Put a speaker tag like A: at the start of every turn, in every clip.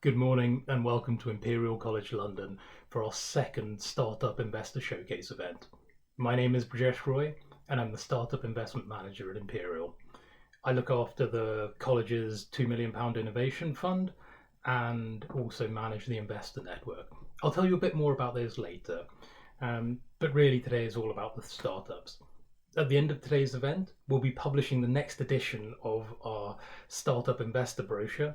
A: Good morning and welcome to Imperial College London for our second Startup Investor Showcase event. My name is Brijesh Roy and I'm the Startup Investment Manager at Imperial. I look after the college's £2 million Innovation Fund and also manage the Investor Network. I'll tell you a bit more about those later, but really today is all about the startups. At the end of today's event, we'll be publishing the next edition of our Startup Investor brochure.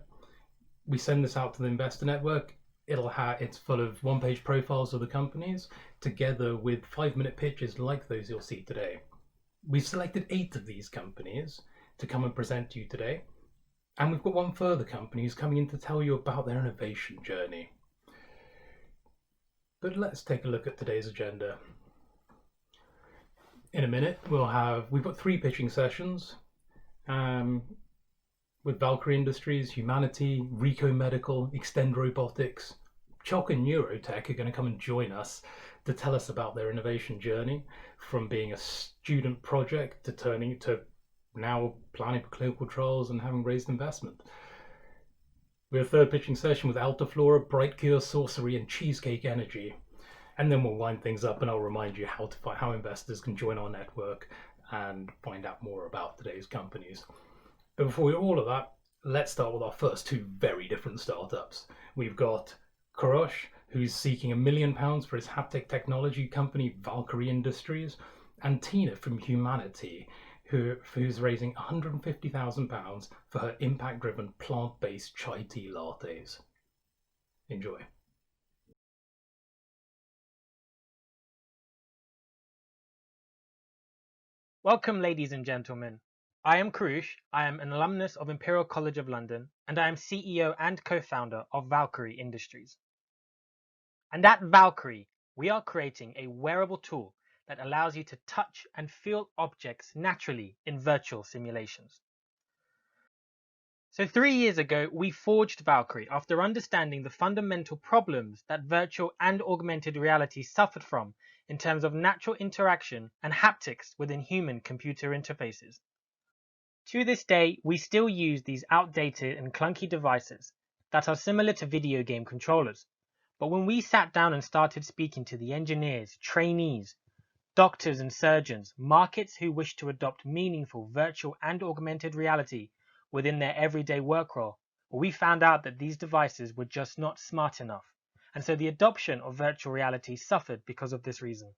A: We send this out to the Investor Network. It's full of one-page profiles of the companies, together with 5-minute pitches like those you'll see today. We've selected 8 of these companies to come and present to you today, and we've got one further company who's coming in to tell you about their innovation journey. But let's take a look at today's agenda. In a minute, we've got 3 pitching sessions. With Valkyrie Industries, Humanity, Rico Medical, Extend Robotics. Charco Neurotech are going to come and join us to tell us about their innovation journey from being a student project to turning to now planning for clinical trials and having raised investment. We have a third pitching session with Altaflora, Bright Cure, Sorcery and Cheesecake Energy. And then we'll wind things up and I'll remind you how investors can join our network and find out more about today's companies. But before we do all of that, let's start with our first 2 very different startups. We've got Korosh, who's seeking £1 million for his haptic technology company Valkyrie Industries, and Tina from Humanity, who's raising £150,000 for her impact-driven plant-based chai tea lattes. Enjoy.
B: Welcome, ladies and gentlemen. I am Karush, I am an alumnus of Imperial College of London, and I am CEO and co-founder of Valkyrie Industries. And at Valkyrie, we are creating a wearable tool that allows you to touch and feel objects naturally in virtual simulations. So 3 years ago, we forged Valkyrie after understanding the fundamental problems that virtual and augmented reality suffered from in terms of natural interaction and haptics within human-computer interfaces. To this day, we still use these outdated and clunky devices that are similar to video game controllers. But when we sat down and started speaking to the engineers, trainees, doctors and surgeons, markets who wish to adopt meaningful virtual and augmented reality within their everyday work role, we found out that these devices were just not smart enough. And so the adoption of virtual reality suffered because of this reason.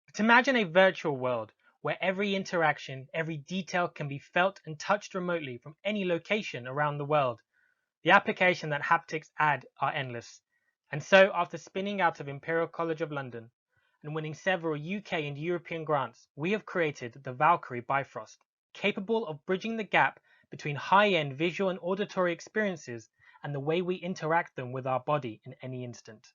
B: But imagine a virtual world where every interaction, every detail can be felt and touched remotely from any location around the world. The application that haptics add are endless. And so, after spinning out of Imperial College of London and winning several UK and European grants, we have created the Valkyrie Bifrost, capable of bridging the gap between high-end visual and auditory experiences and the way we interact them with our body in any instant.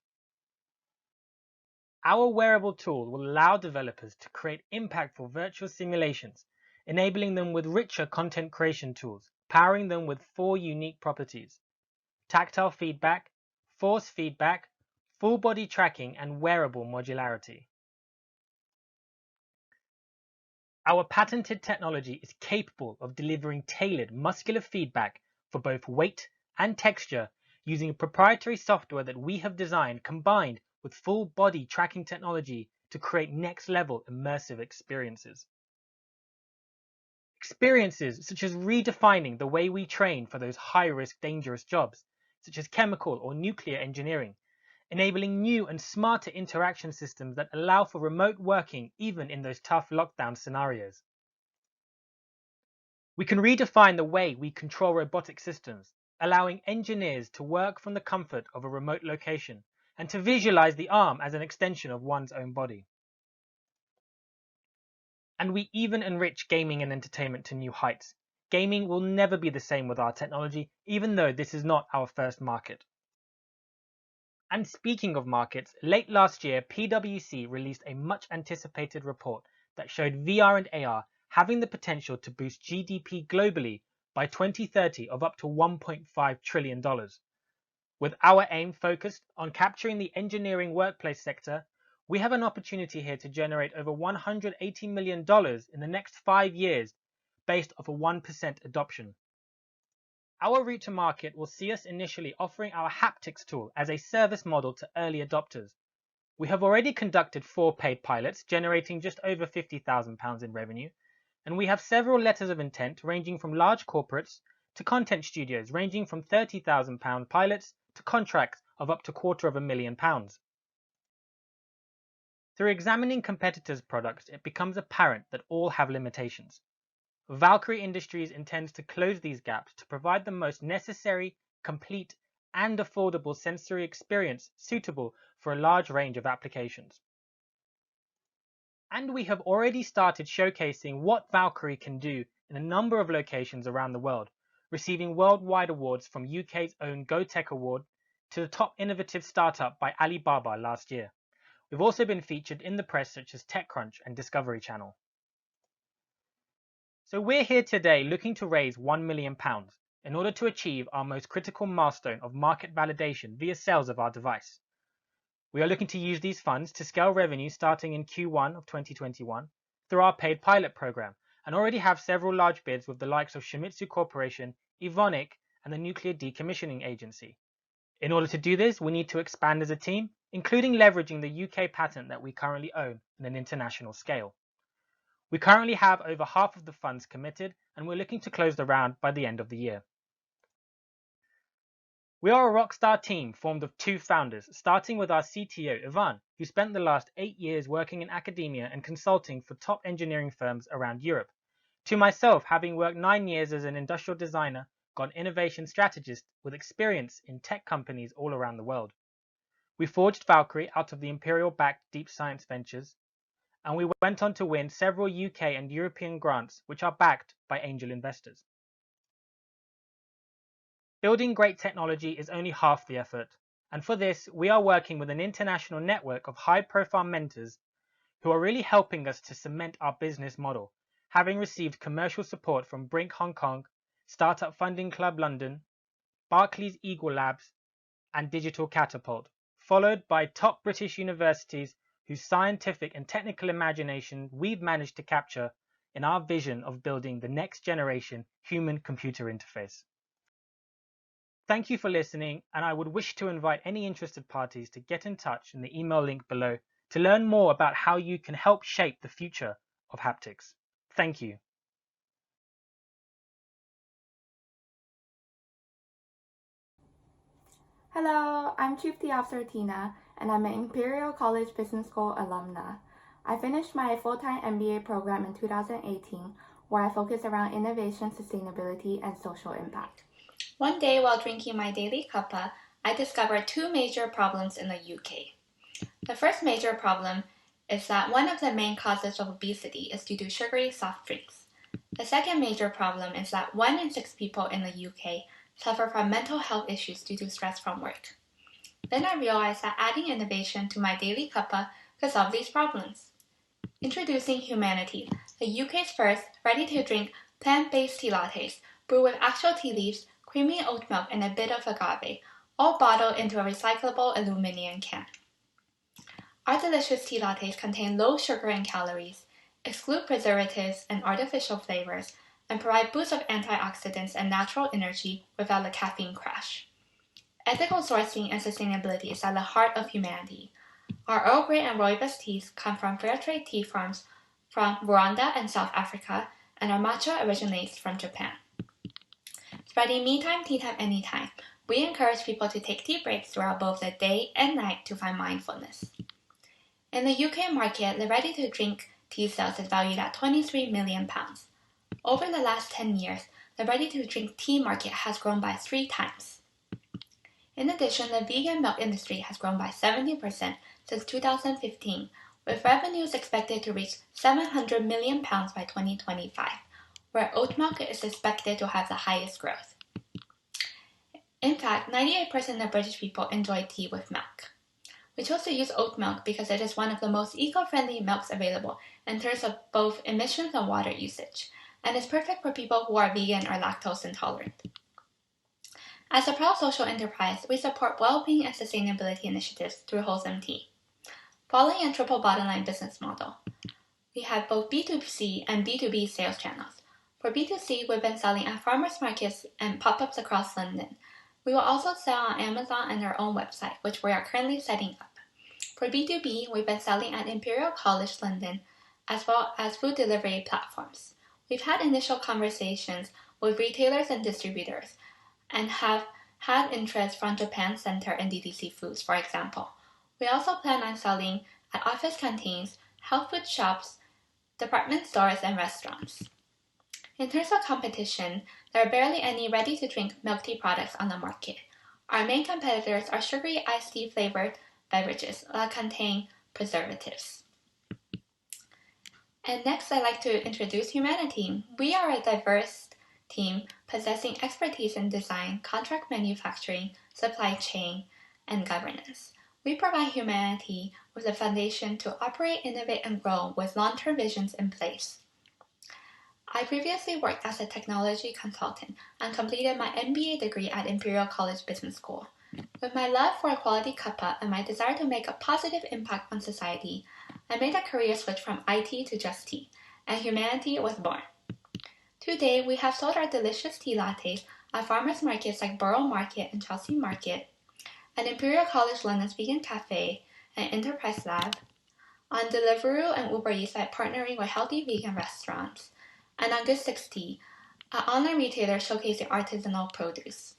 B: Our wearable tool will allow developers to create impactful virtual simulations, enabling them with richer content creation tools, powering them with 4 unique properties: tactile feedback, force feedback, full body tracking, and wearable modularity. Our patented technology is capable of delivering tailored muscular feedback for both weight and texture using proprietary software that we have designed combined with full body tracking technology to create next level immersive experiences. Experiences such as redefining the way we train for those high-risk dangerous jobs, such as chemical or nuclear engineering, enabling new and smarter interaction systems that allow for remote working even in those tough lockdown scenarios. We can redefine the way we control robotic systems, allowing engineers to work from the comfort of a remote location and to visualize the arm as an extension of one's own body. And we even enrich gaming and entertainment to new heights. Gaming will never be the same with our technology, even though this is not our first market. And speaking of markets, late last year, PwC released a much anticipated report that showed VR and AR having the potential to boost GDP globally by 2030 of up to $1.5 trillion. With our aim focused on capturing the engineering workplace sector, we have an opportunity here to generate over $180 million in the next 5 years based off a 1% adoption. Our route to market will see us initially offering our haptics tool as a service model to early adopters. We have already conducted 4 paid pilots, generating just over £50,000 in revenue, and we have several letters of intent ranging from large corporates to content studios ranging from £30,000 pilots to contracts of up to £250,000. Through examining competitors' products, it becomes apparent that all have limitations. Valkyrie Industries intends to close these gaps to provide the most necessary, complete, and affordable sensory experience suitable for a large range of applications. And we have already started showcasing what Valkyrie can do in a number of locations around the world, receiving worldwide awards from UK's own GoTech Award to the top innovative startup by Alibaba last year. We've also been featured in the press such as TechCrunch and Discovery Channel. So we're here today looking to raise £1 million in order to achieve our most critical milestone of market validation via sales of our device. We are looking to use these funds to scale revenue starting in Q1 of 2021 through our paid pilot program and already have several large bids with the likes of Shimizu Corporation, Evonik, and the Nuclear Decommissioning Agency. In order to do this, we need to expand as a team, including leveraging the UK patent that we currently own on an international scale. We currently have over half of the funds committed, and we're looking to close the round by the end of the year. We are a rockstar team formed of 2 founders, starting with our CTO, Ivan, who spent the last 8 years working in academia and consulting for top engineering firms around Europe, to myself, having worked 9 years as an industrial designer, got innovation strategist with experience in tech companies all around the world. We forged Valkyrie out of the Imperial-backed Deep Science Ventures, and we went on to win several UK and European grants which are backed by angel investors. Building great technology is only half the effort, and for this we are working with an international network of high-profile mentors who are really helping us to cement our business model, having received commercial support from Brink Hong Kong, Startup Funding Club London, Barclays Eagle Labs, and Digital Catapult, followed by top British universities whose scientific and technical imagination we've managed to capture in our vision of building the next generation human-computer interface. Thank you for listening, and I would wish to invite any interested parties to get in touch in the email link below to learn more about how you can help shape the future of haptics. Thank you.
C: Hello, I'm Chief Tea Officer Tina, and I'm an Imperial College Business School alumna. I finished my full-time MBA program in 2018, where I focus around innovation, sustainability, and social impact.
D: One day while drinking my daily cuppa, I discovered 2 major problems in the UK. The first major problem is that one of the main causes of obesity is due to sugary soft drinks. The second major problem is that 1 in 6 people in the UK suffer from mental health issues due to stress from work. Then I realized that adding innovation to my daily cuppa could solve these problems. Introducing Humanity, the UK's first ready-to-drink plant-based tea lattes, brewed with actual tea leaves, creamy oat milk, and a bit of agave, all bottled into a recyclable aluminum can. Our delicious tea lattes contain low sugar and calories, exclude preservatives and artificial flavors, and provide boosts of antioxidants and natural energy without a caffeine crash. Ethical sourcing and sustainability is at the heart of Humanity. Our Earl Grey and rooibos teas come from fair trade tea farms from Rwanda and South Africa, and our matcha originates from Japan. Spreading me time, tea time, anytime, we encourage people to take tea breaks throughout both the day and night to find mindfulness. In the UK market, the ready-to-drink tea sales is valued at £23 million. Over the last 10 years, the ready-to-drink tea market has grown by 3 times. In addition, the vegan milk industry has grown by 70% since 2015, with revenues expected to reach £700 million by 2025, where oat milk is expected to have the highest growth. In fact, 98% of British people enjoy tea with milk. We chose to use oat milk because it is one of the most eco-friendly milks available in terms of both emissions and water usage, and is perfect for people who are vegan or lactose intolerant. As a proud social enterprise, we support well-being and sustainability initiatives through Wholesome Tea. Following a triple bottom line business model, we have both B2C and B2B sales channels. For B2C, we've been selling at farmers markets and pop-ups across London. We will also sell on Amazon and our own website, which we are currently setting up. For B2B, we've been selling at Imperial College London, as well as food delivery platforms. We've had initial conversations with retailers and distributors, and have had interest from Japan Center and DDC Foods, for example. We also plan on selling at office canteens, health food shops, department stores, and restaurants. In terms of competition, there are barely any ready-to-drink milk tea products on the market. Our main competitors are sugary iced tea flavored beverages that contain preservatives. And next, I'd like to introduce Humanity. We are a diverse team possessing expertise in design, contract manufacturing, supply chain, and governance. We provide Humanity with a foundation to operate, innovate, and grow with long-term visions in place. I previously worked as a technology consultant and completed my MBA degree at Imperial College Business School. With my love for a quality cuppa and my desire to make a positive impact on society, I made a career switch from IT to just tea, and Humanity was born. Today, we have sold our delicious tea lattes at farmers markets like Borough Market and Chelsea Market, at Imperial College London's Vegan Cafe and Enterprise Lab, on Deliveroo and Uber Eats by partnering with healthy vegan restaurants, and on Good 60, an online retailer showcasing artisanal produce.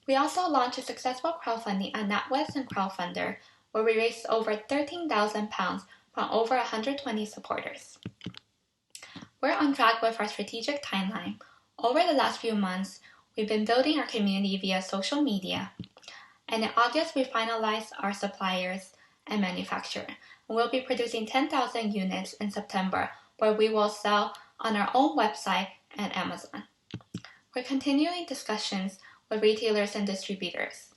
D: We also launched a successful crowdfunding at NatWest and Crowdfunder, where we raised over £13,000 from over 120 supporters. We're on track with our strategic timeline. Over the last few months, we've been building our community via social media, and in August we finalized our suppliers and manufacturer. We'll be producing 10,000 units in September, where we will sell on our own website and Amazon. We're continuing discussions with retailers and distributors,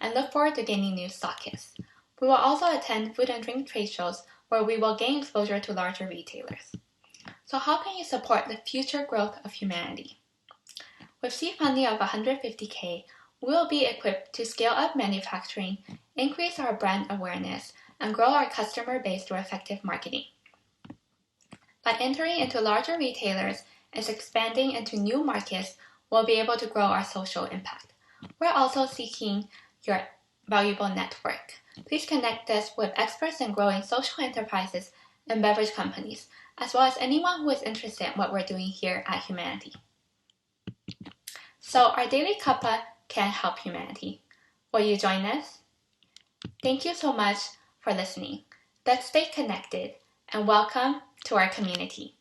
D: and look forward to gaining new stockists. We will also attend food and drink trade shows where we will gain exposure to larger retailers. So how can you support the future growth of Humanity? With seed funding of $150K, we will be equipped to scale up manufacturing, increase our brand awareness, and grow our customer base through effective marketing. By entering into larger retailers and expanding into new markets, we'll be able to grow our social impact. We're also seeking your valuable network. Please connect us with experts in growing social enterprises and beverage companies, as well as anyone who is interested in what we're doing here at Humanity. So our daily cuppa can help Humanity. Will you join us? Thank you so much for listening. Let's stay connected, and welcome to our community.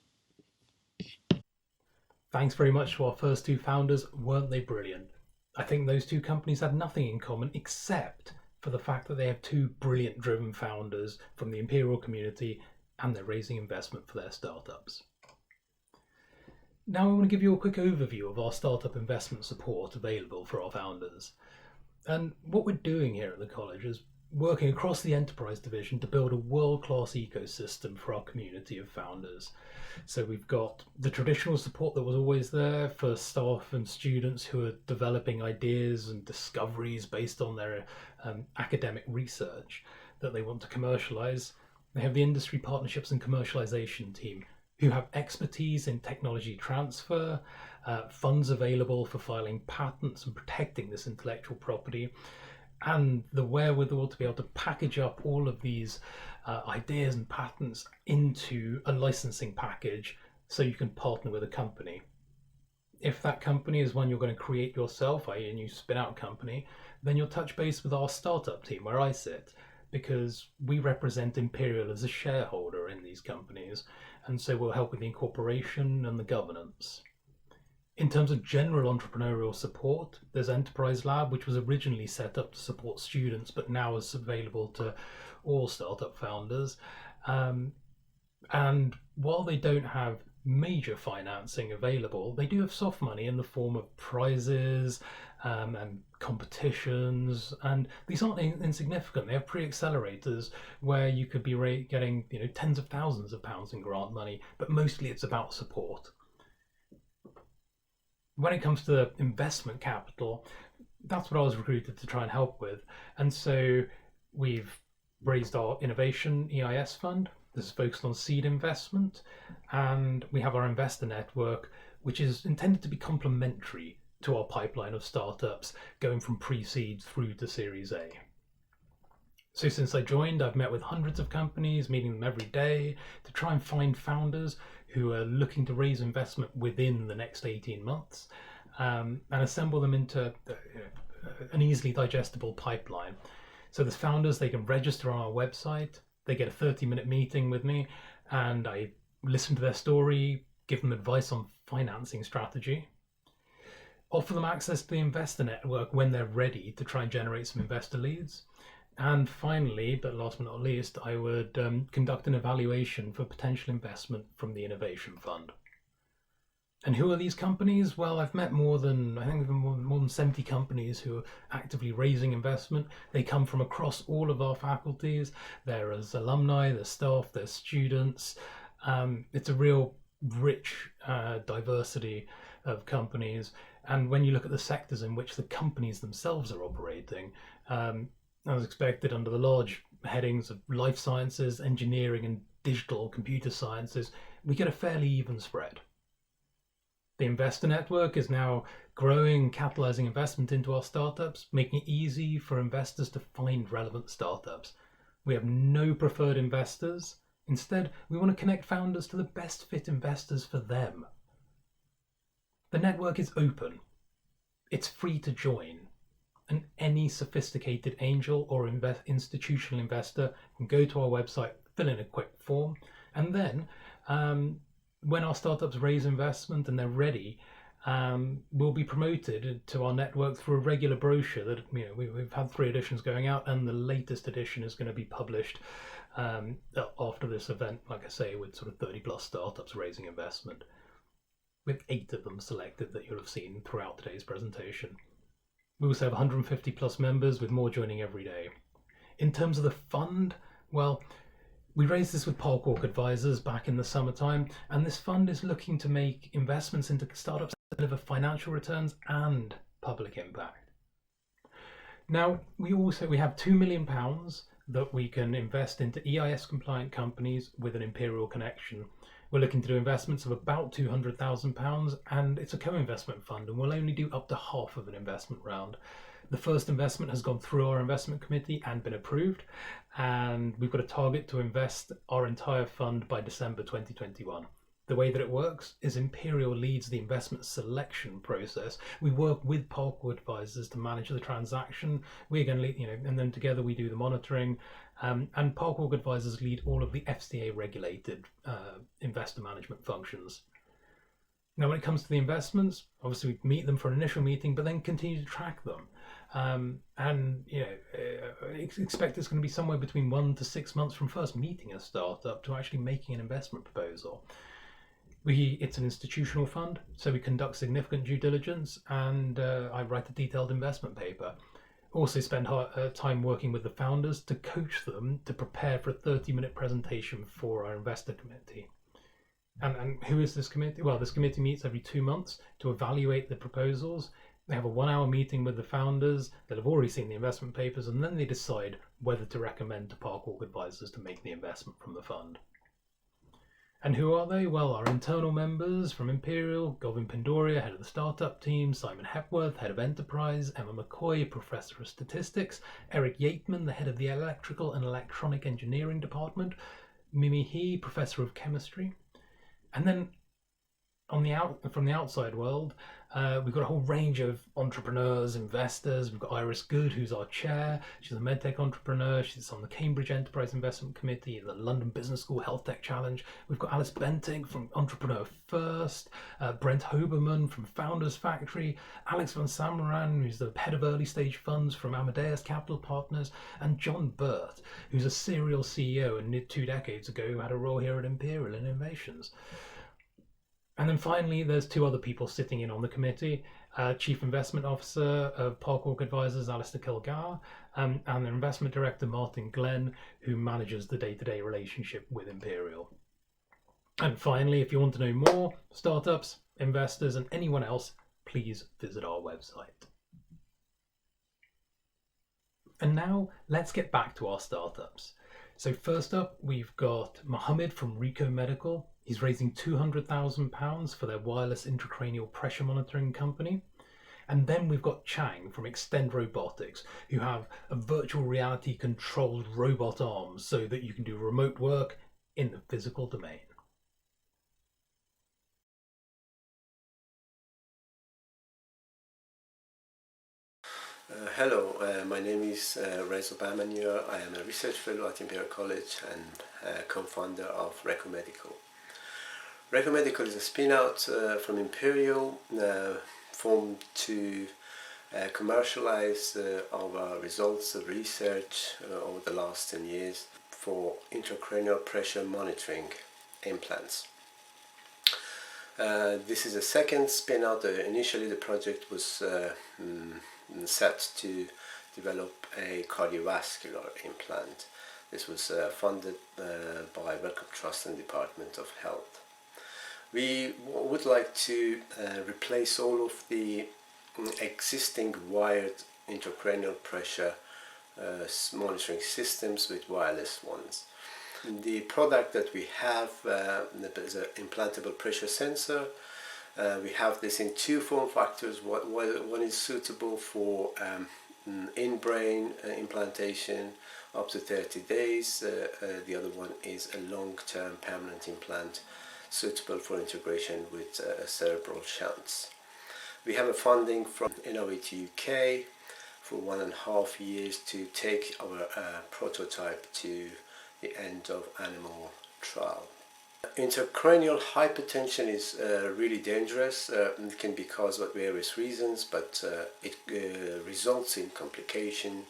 A: Thanks very much to our first two founders. Weren't they brilliant? I think those two companies had nothing in common except for the fact that they have two brilliant driven founders from the Imperial community, and they're raising investment for their startups. Now I want to give you a quick overview of our startup investment support available for our founders. And what we're doing here at the college is working across the enterprise division to build a world-class ecosystem for our community of founders. So we've got the traditional support that was always there for staff and students who are developing ideas and discoveries based on their academic research that they want to commercialize. They have the industry partnerships and commercialization team who have expertise in technology transfer, funds available for filing patents and protecting this intellectual property, and the wherewithal to be able to package up all of these ideas and patents into a licensing package so you can partner with a company. If that company is one you're going to create yourself, i.e. a new spin-out company, then you'll touch base with our startup team where I sit, because we represent Imperial as a shareholder in these companies, and so we'll help with the incorporation and the governance. In terms of general entrepreneurial support, there's Enterprise Lab, which was originally set up to support students, but now is available to all startup founders. And while they don't have major financing available, they do have soft money in the form of prizes and competitions, and these aren't insignificant. They have pre-accelerators where you could be getting tens of thousands of pounds in grant money, but mostly it's about support. When it comes to investment capital, that's what I was recruited to try and help with. And so we've raised our Innovation EIS fund, This is focused on seed investment, and we have our investor network, which is intended to be complementary to our pipeline of startups going from pre-seed through to Series A. So since I joined, I've met with hundreds of companies, meeting them every day to try and find founders who are looking to raise investment within the next 18 months and assemble them into an easily digestible pipeline. So the founders, they can register on our website, they get a 30-minute meeting with me, and I listen to their story, give them advice on financing strategy, offer them access to the investor network when they're ready to try and generate some investor leads. And finally, but last but not least, I would conduct an evaluation for potential investment from the Innovation Fund. And who are these companies? Well, I've met more than 70 companies who are actively raising investment. They come from across all of our faculties. There is alumni, there's staff, there's students. It's a real rich diversity of companies. And when you look at the sectors in which the companies themselves are operating, as expected under the large headings of life sciences, engineering, and digital computer sciences, we get a fairly even spread. The investor network is now growing, catalysing investment into our startups, making it easy for investors to find relevant startups. We have no preferred investors. Instead, we want to connect founders to the best fit investors for them. The network is open. It's free to join. And any sophisticated angel or institutional investor can go to our website, fill in a quick form, and then when our startups raise investment and they're ready, we'll be promoted to our network through a regular brochure that we've had 3 editions going out, and the latest edition is going to be published after this event, like I say, with sort of 30 plus startups raising investment, with 8 of them selected that you'll have seen throughout today's presentation. We also have 150 plus members, with more joining every day. In terms of the fund, well, we raised this with Parkwalk Advisors back in the summertime, and this fund is looking to make investments into startups that deliver financial returns and public impact. Now, we have £2 million that we can invest into EIS compliant companies with an Imperial connection. We're looking to do investments of about £200,000, and it's a co-investment fund, and we'll only do up to half of an investment round. The first investment has gone through our investment committee and been approved, and we've got a target to invest our entire fund by December 2021. The way that it works is Imperial leads the investment selection process. We work with Parkwalk Advisors to manage the transaction. We're going to lead, and then together we do the monitoring. And Parkwalk Advisors lead all of the FCA regulated investor management functions. Now, when it comes to the investments, obviously we meet them for an initial meeting, but then continue to track them. Expect it's going to be somewhere between 1 to 6 months from first meeting a startup to actually making an investment proposal. It's an institutional fund, so we conduct significant due diligence, and I write a detailed investment paper. Also spend time working with the founders to coach them to prepare for a 30-minute presentation for our investor committee. And who is this committee? Well, this committee meets every 2 months to evaluate the proposals. They have a 1-hour meeting with the founders that have already seen the investment papers, and then they decide whether to recommend to Parkwalk Advisors to make the investment from the fund. And who are they? Well, our internal members from Imperial: Govin Pindoria, head of the startup team; Simon Hepworth, head of enterprise; Emma McCoy, professor of statistics; Eric Yateman, the head of the electrical and electronic engineering department; Mimi He, professor of chemistry. And then from the outside world, we've got a whole range of entrepreneurs, investors. We've got Iris Good, who's our chair. She's a medtech entrepreneur. She's on the Cambridge Enterprise Investment Committee, the London Business School Health Tech Challenge. We've got Alice Benting from Entrepreneur First, Brent Hoberman from Founders Factory, Alex van Samaran, who's the head of early stage funds from Amadeus Capital Partners, and John Burt, who's a serial CEO and 2 decades ago who had a role here at Imperial Innovations. And then finally, there's 2 other people sitting in on the committee. Chief Investment Officer of Parkwalk Advisors, Alistair Kilgar, and their Investment Director, Martin Glenn, who manages the day-to-day relationship with Imperial. And finally, if you want to know more, startups, investors, and anyone else, please visit our website. And now, let's get back to our startups. So first up, we've got Mohammed from Rico Medical. He's raising £200,000 for their wireless intracranial pressure monitoring company. And then we've got Chang from Extend Robotics, who have a virtual reality controlled robot arms so that you can do remote work in the physical domain.
E: Hello, my name is Reza Bamanur. I am a research fellow at Imperial College and co-founder of Reco Medical. Reco Medical is a spin-out from Imperial, formed to commercialize our results of research over the last 10 years for intracranial pressure monitoring implants. This is a second spin-out. Initially the project was set to develop a cardiovascular implant. This was funded by Wellcome Trust and Department of Health. We would like to replace all of the existing wired intracranial pressure monitoring systems with wireless ones. The product that we have is an implantable pressure sensor. We have this in two form factors. One is suitable for in-brain implantation up to 30 days. The other one is a long-term permanent implant suitable for integration with cerebral shunts. We have a funding from Innovate UK for 1.5 years to take our prototype to the end of animal trial. Intracranial hypertension is really dangerous. It can be caused by various reasons, but it results in complication.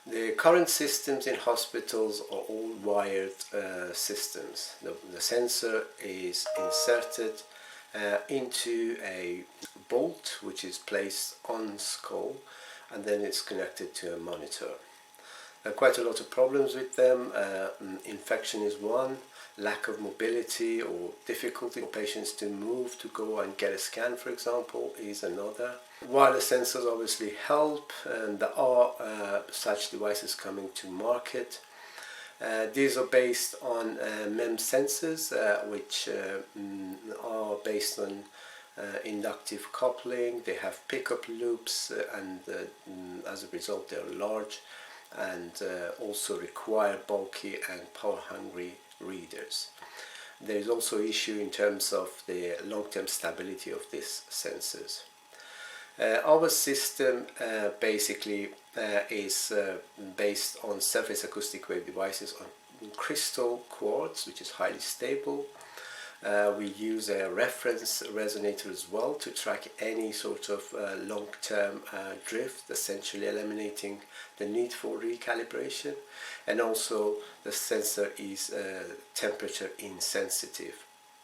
E: The current systems in hospitals are all wired systems. The sensor is inserted into a bolt which is placed on skull, and then it's connected to a monitor. There are quite a lot of problems with them. Infection is one. Lack of mobility or difficulty for patients to move to go and get a scan, for example, is another. Wireless sensors obviously help, and there are such devices coming to market. These are based on MEMS sensors, which are based on inductive coupling. They have pickup loops, and as a result they are large and also require bulky and power-hungry readers. There is also issue in terms of the long-term stability of these sensors. Our system basically is based on surface acoustic wave devices on crystal quartz, which is highly stable. We use a reference resonator as well to track any sort of long-term drift, essentially eliminating the need for recalibration. And also the sensor is temperature insensitive.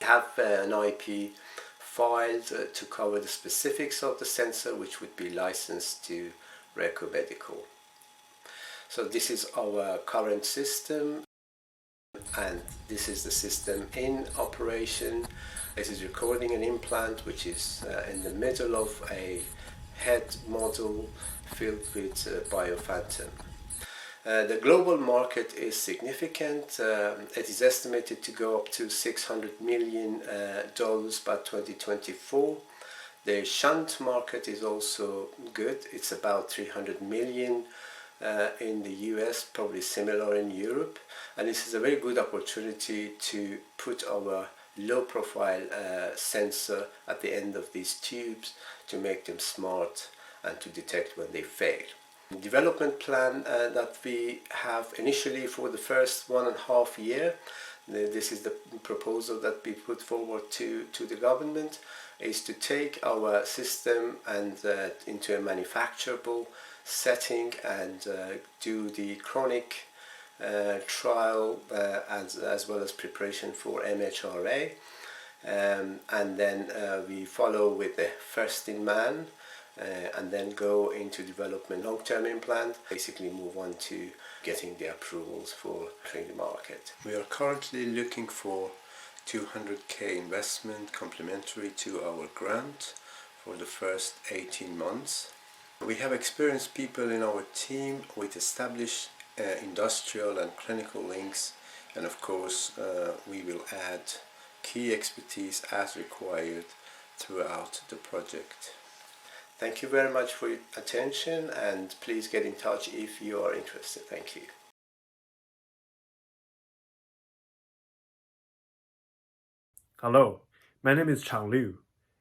E: We have an IP filed to cover the specifics of the sensor, which would be licensed to Reco Medical. So this is our current system, and this is the system in operation. This is recording an implant which is in the middle of a head model filled with biophantom. The global market is significant. It is estimated to go up to $600 million by 2024. The shunt market is also good. It's about 300 million in the US, probably similar in Europe. And this is a very good opportunity to put our low profile sensor at the end of these tubes to make them smart and to detect when they fail. The development plan that we have initially for the first 1.5 years, this is the proposal that we put forward to the government, is to take our system and into a manufacturable setting and do the chronic trial as well as preparation for MHRA, and then we follow with the first in man, and then go into development long-term implant, basically move on to getting the approvals for entering the market. We are currently looking for 200k investment complementary to our grant for the first 18 months. We have experienced people in our team with established industrial and clinical links, and of course we will add key expertise as required throughout the project. Thank you very much for your attention, and please get in touch if you are interested. Thank you.
F: Hello, my name is Chang Liu.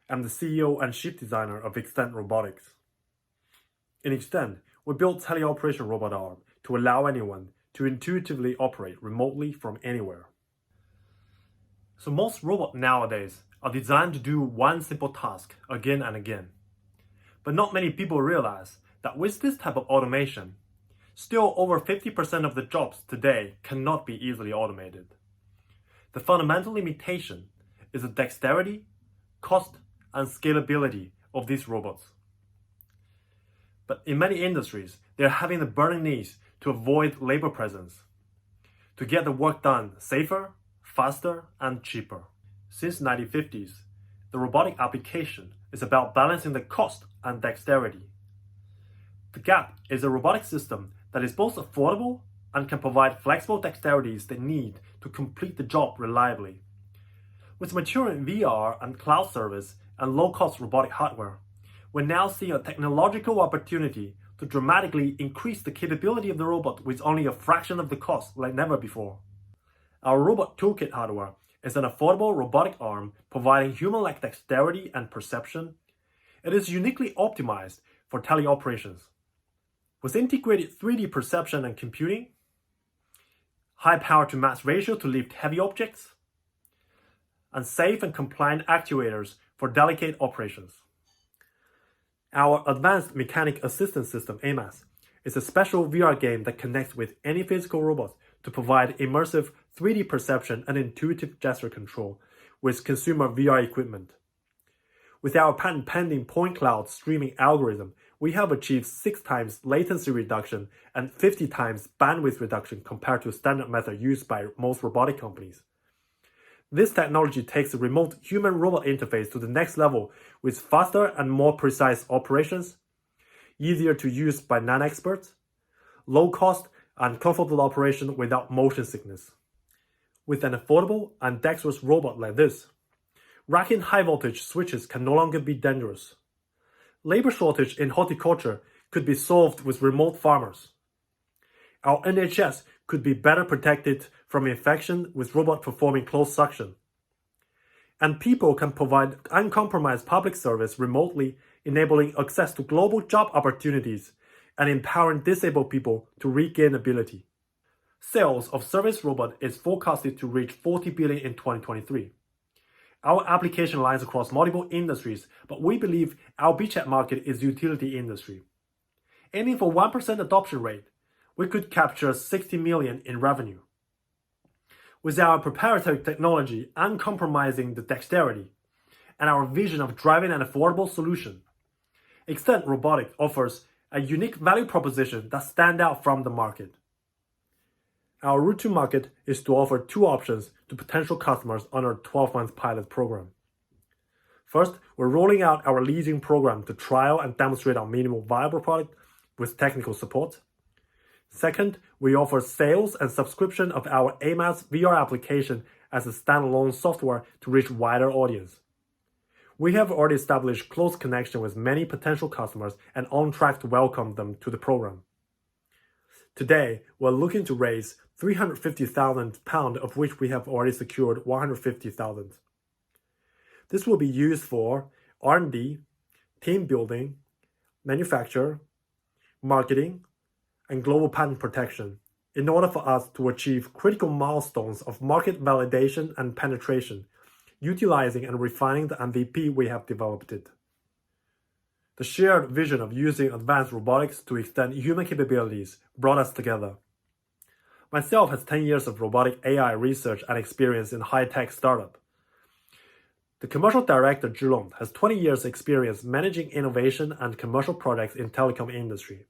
F: I'm the CEO and Chief Designer of Extend Robotics. In Extend, we built Teleoperation robot arm to allow anyone to intuitively operate remotely from anywhere. So most robots nowadays are designed to do one simple task again and again. But not many people realize that with this type of automation, still over 50% of the jobs today cannot be easily automated. The fundamental limitation is the dexterity, cost, and scalability of these robots. But in many industries, they're having the burning needs to avoid labor presence, to get the work done safer, faster, and cheaper. Since the 1950s, the robotic application is about balancing the cost and dexterity. The gap is a robotic system that is both affordable and can provide flexible dexterities they need to complete the job reliably. With maturing VR and cloud service and low-cost robotic hardware, we're now seeing a technological opportunity to dramatically increase the capability of the robot with only a fraction of the cost like never before. Our robot Toolkit hardware is an affordable robotic arm providing human-like dexterity and perception. It is uniquely optimized for teleoperations. With integrated 3D perception and computing, high power to mass ratio to lift heavy objects, and safe and compliant actuators for delicate operations. Our Advanced Mechanic Assistance System, AMAS, is a special VR game that connects with any physical robot to provide immersive 3D perception and intuitive gesture control with consumer VR equipment. With our patent-pending point cloud streaming algorithm, we have achieved 6 times latency reduction and 50 times bandwidth reduction compared to a standard method used by most robotic companies. This technology takes the remote human-robot interface to the next level with faster and more precise operations, easier to use by non-experts, low cost and comfortable operation without motion sickness. With an affordable and dexterous robot like this, racking high-voltage switches can no longer be dangerous. Labor shortage in horticulture could be solved with remote farmers. Our NHS could be better protected from infection with robot performing closed suction. And people can provide uncompromised public service remotely, enabling access to global job opportunities and empowering disabled people to regain ability. Sales of service robot is forecasted to reach 40 billion in 2023. Our application lies across multiple industries, but we believe our beachhead market is utility industry. Aiming for 1% adoption rate, we could capture 60 million in revenue. With our proprietary technology uncompromising the dexterity and our vision of driving an affordable solution, Extend Robotics offers a unique value proposition that stands out from the market. Our route to market is to offer 2 options to potential customers on our 12-month pilot program. First, we're rolling out our leasing program to trial and demonstrate our minimum viable product with technical support. Second, we offer sales and subscription of our AMAS VR application as a standalone software to reach wider audience. We have already established close connection with many potential customers and on track to welcome them to the program. Today, we're looking to raise £350,000, of which we have already secured 150,000. This will be used for R&D, team building, manufacture, marketing, and global patent protection in order for us to achieve critical milestones of market validation and penetration, utilizing and refining the MVP we have developed. The shared vision of using advanced robotics to extend human capabilities brought us together. Myself has 10 years of robotic AI research and experience in high-tech startup. The commercial director, Zhilong, has 20 years experience managing innovation and commercial projects in telecom industry.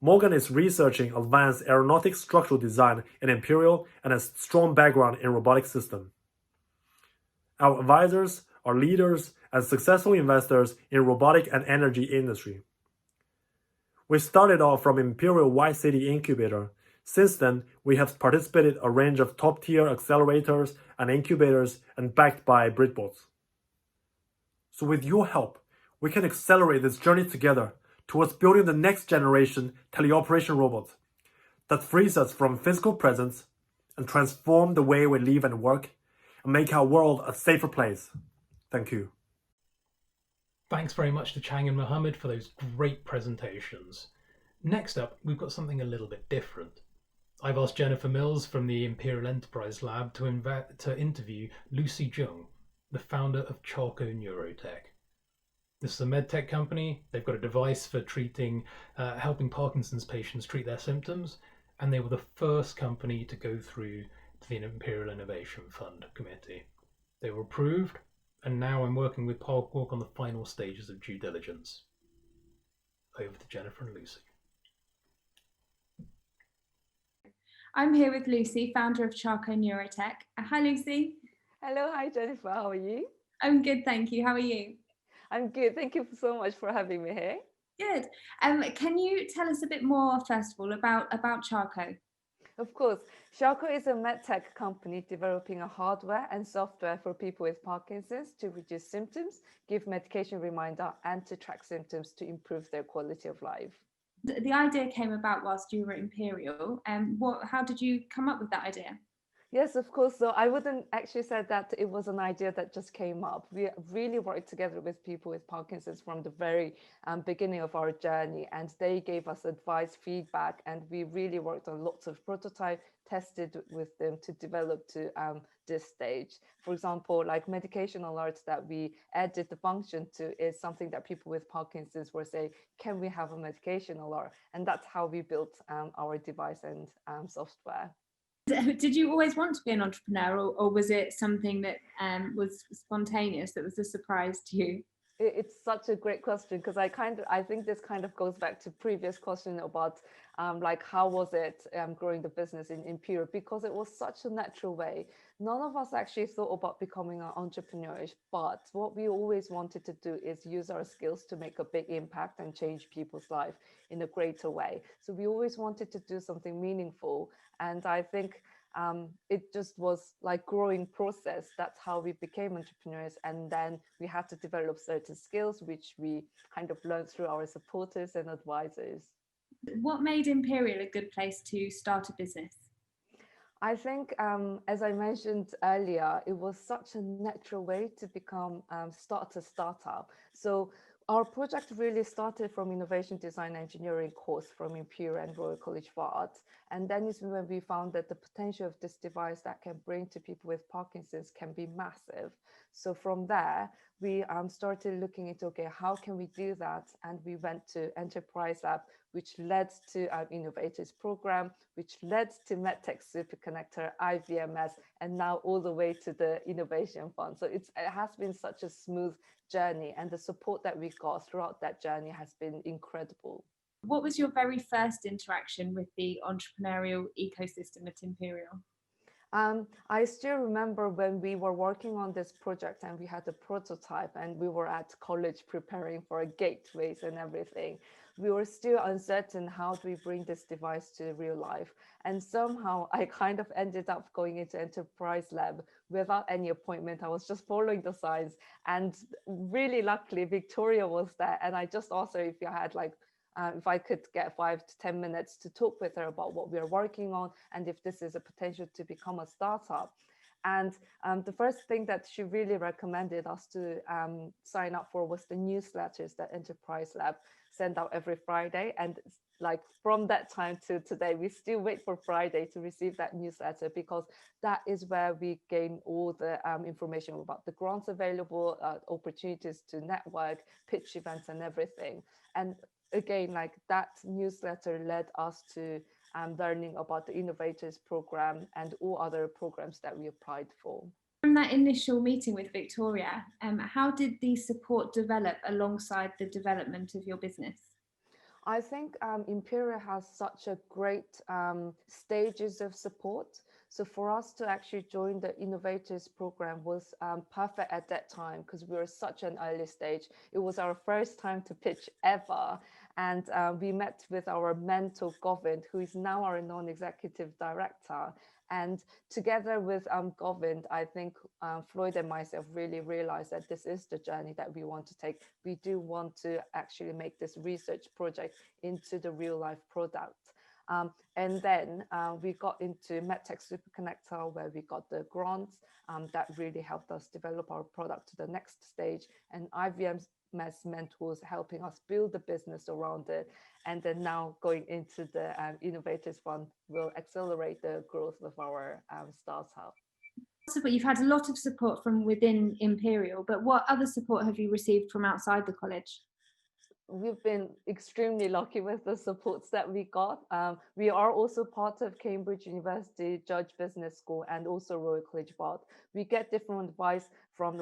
F: Morgan is researching advanced aeronautic structural design in Imperial and has strong background in robotic system. Our advisors are leaders and successful investors in robotic and energy industry. We started off from Imperial Y City Incubator. Since then, we have participated a range of top-tier accelerators and incubators and backed by Britbots. So with your help, we can accelerate this journey together towards building the next generation teleoperation robot that frees us from physical presence and transform the way we live and work and make our world a safer place. Thank you.
A: Thanks very much to Chang and Mohammed for those great presentations. Next up, we've got something a little bit different. I've asked Jennifer Mills from the Imperial Enterprise Lab to interview Lucy Jung, the founder of Charco Neurotech. This is a medtech company. They've got a device for helping Parkinson's patients treat their symptoms, and they were the first company to go through to the Imperial Innovation Fund committee. They were approved, and now I'm working with Parkwalk on the final stages of due diligence. Over to Jennifer and Lucy.
G: I'm here with Lucy, founder of Charco Neurotech. Hi, Lucy.
H: Hello, hi Jennifer, how are you?
G: I'm good, thank you. How are you?
H: I'm good, thank you so much for having me here.
G: Good. Can you tell us a bit more, first of all, about Charco?
H: Of course, Charco is a medtech company developing a hardware and software for people with Parkinson's to reduce symptoms, give medication reminder, and to track symptoms to improve their quality of life.
G: The idea came about whilst you were at Imperial. How did you come up with that idea?
H: Yes, of course. So I wouldn't actually say that it was an idea that just came up. We really worked together with people with Parkinson's from the very beginning of our journey, and they gave us advice, feedback, and we really worked on lots of prototype, tested with them to develop to this stage. For example, like medication alerts that we added the function to is something that people with Parkinson's were saying, can we have a medication alert? And that's how we built our device and software.
G: Did you always want to be an entrepreneur, or was it something that was spontaneous, that was a surprise to you?
H: It's such a great question, because I think this kind of goes back to previous question about like how was it growing the business in Imperial, because it was such a natural way. None of us actually thought about becoming an entrepreneur, but what we always wanted to do is use our skills to make a big impact and change people's life in a greater way. So we always wanted to do something meaningful, and I think it just was like growing process. That's how we became entrepreneurs, and then we had to develop certain skills which we kind of learned through our supporters and advisors.
G: What made Imperial a good place to start a business?
H: I think, as I mentioned earlier, it was such a natural way to start a startup. So our project really started from innovation design engineering course from Imperial and Royal College of Art. And then is when we found that the potential of this device that can bring to people with Parkinson's can be massive. So from there, we started looking into, okay, how can we do that? And we went to Enterprise Lab, which led to our Innovators program, which led to MedTech Superconnector, IVMS, and now all the way to the Innovation Fund. So it has been such a smooth journey, and the support that we got throughout that journey has been incredible.
G: What was your very first interaction with the entrepreneurial ecosystem at Imperial?
H: I still remember when we were working on this project and we had a prototype and we were at college preparing for a gateways and everything. We were still uncertain, how do we bring this device to real life? And somehow I kind of ended up going into Enterprise Lab without any appointment. I was just following the signs, and really luckily Victoria was there, and I just asked her if I could get 5 to 10 minutes to talk with her about what we are working on and if this is a potential to become a startup. And the first thing that she really recommended us to sign up for was the newsletters that Enterprise Lab send out every Friday. And like from that time to today, we still wait for Friday to receive that newsletter, because that is where we gain all the information about the grants available, opportunities to network, pitch events and everything. And again, like that newsletter led us to learning about the Innovators program and all other programs that we applied for.
G: From that initial meeting with Victoria, how did the support develop alongside the development of your business?
H: I think Imperial has such a great stages of support. So for us to actually join the Innovators program was perfect at that time because we were such an early stage. It was our first time to pitch ever. And we met with our mentor, Govind, who is now our non-executive director. And together with Govind, I think Floyd and myself really realized that this is the journey that we want to take. We do want to actually make this research project into the real life product. And then we got into MedTech Superconnector, where we got the grants that really helped us develop our product to the next stage. And IVM's mentors helping us build the business around it. And then now going into the Innovators Fund will accelerate the growth of our startup.
G: But you've had a lot of support from within Imperial, but what other support have you received from outside the college?
H: We've been extremely lucky with the supports that we got. We are also part of Cambridge University Judge Business School and also Royal College Bath. We get different advice from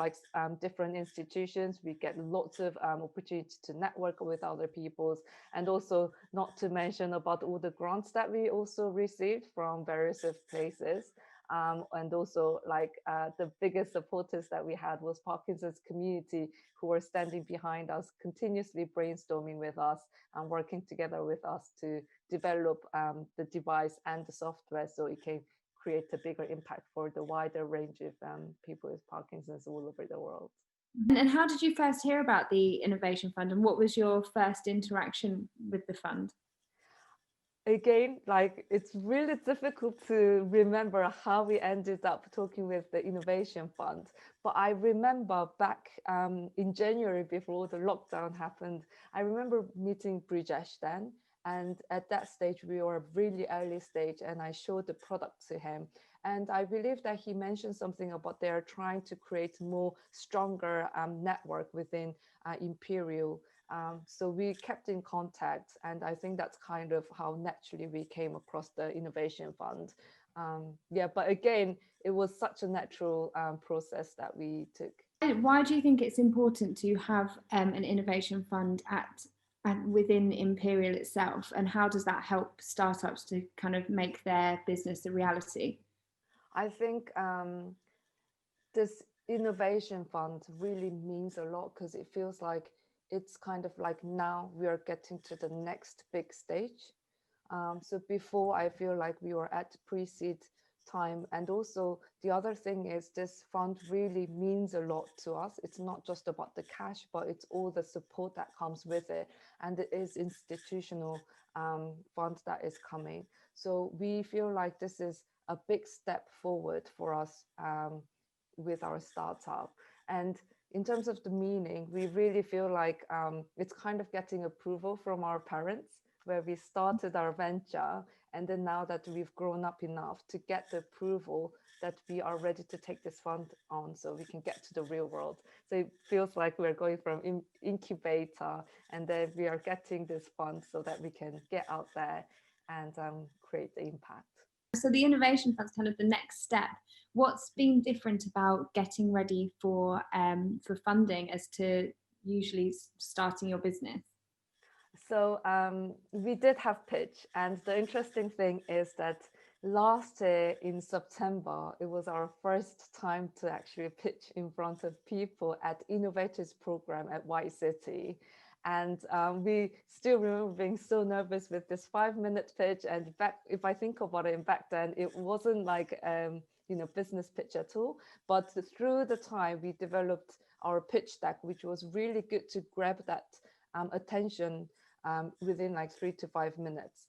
H: different institutions. We get lots of opportunity to network with other peoples, and also not to mention about all the grants that we also received from various places. And also the biggest supporters that we had was Parkinson's community, who were standing behind us, continuously brainstorming with us and working together with us to develop the device and the software so it can create a bigger impact for the wider range of people with Parkinson's all over the world.
G: And how did you first hear about the Innovation Fund, and what was your first interaction with the fund?
H: Again, it's really difficult to remember how we ended up talking with the Innovation Fund. But I remember back in January, before the lockdown happened, I remember meeting Brijesh then. And at that stage, we were really early stage, and I showed the product to him. And I believe that he mentioned something about they're trying to create more stronger network within Imperial. So we kept in contact, and I think that's kind of how naturally we came across the Innovation Fund. But again, it was such a natural process that we took.
G: Why do you think it's important to have an innovation fund within Imperial itself, and how does that help startups to kind of make their business a reality?
H: I think this Innovation Fund really means a lot because it feels like it's kind of like now we are getting to the next big stage. So before, I feel like we were at pre-seed time. And also the other thing is this fund really means a lot to us. It's not just about the cash, but it's all the support that comes with it. And it is institutional fund that is coming. So we feel like this is a big step forward for us with our startup. And in terms of the meaning, we really feel like it's kind of getting approval from our parents, where we started our venture. And then now that we've grown up enough to get the approval that we are ready to take this fund on so we can get to the real world. So it feels like we're going from incubator, and then we are getting this fund so that we can get out there and create the impact.
G: So the Innovation Fund's kind of the next step. What's been different about getting ready for funding as to usually starting your business?
H: So we did have pitch, and the interesting thing is that last year in September, it was our first time to actually pitch in front of people at Innovators program at White City. And we still remember being so nervous with this 5-minute pitch. And if I think about it, back then, it wasn't like business pitch at all. But through the time, we developed our pitch deck, which was really good to grab that attention within like 3 to 5 minutes.